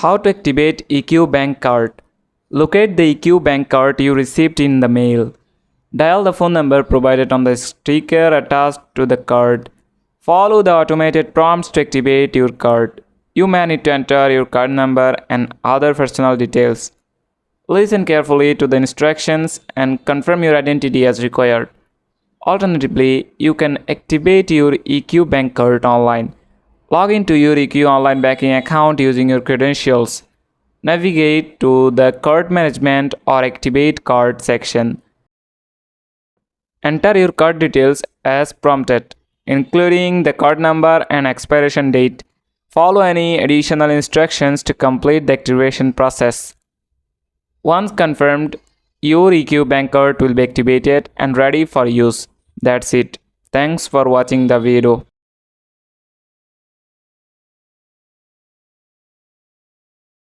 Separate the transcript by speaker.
Speaker 1: How to activate EQ Bank card. Locate the EQ Bank card you received in the mail. Dial the phone number provided on the sticker attached to the card. Follow the automated prompts to activate your card. You may need to enter your card number and other personal details. Listen carefully to the instructions and confirm your identity as required. Alternatively, you can activate your EQ Bank card online. Log into your EQ online banking account using your credentials. Navigate to the Card Management or Activate Card section. Enter your card details as prompted, including the card number and expiration date. Follow any additional instructions to complete the activation process. Once confirmed, your EQ Bank card will be activated and ready for use. That's it. Thanks for watching the video.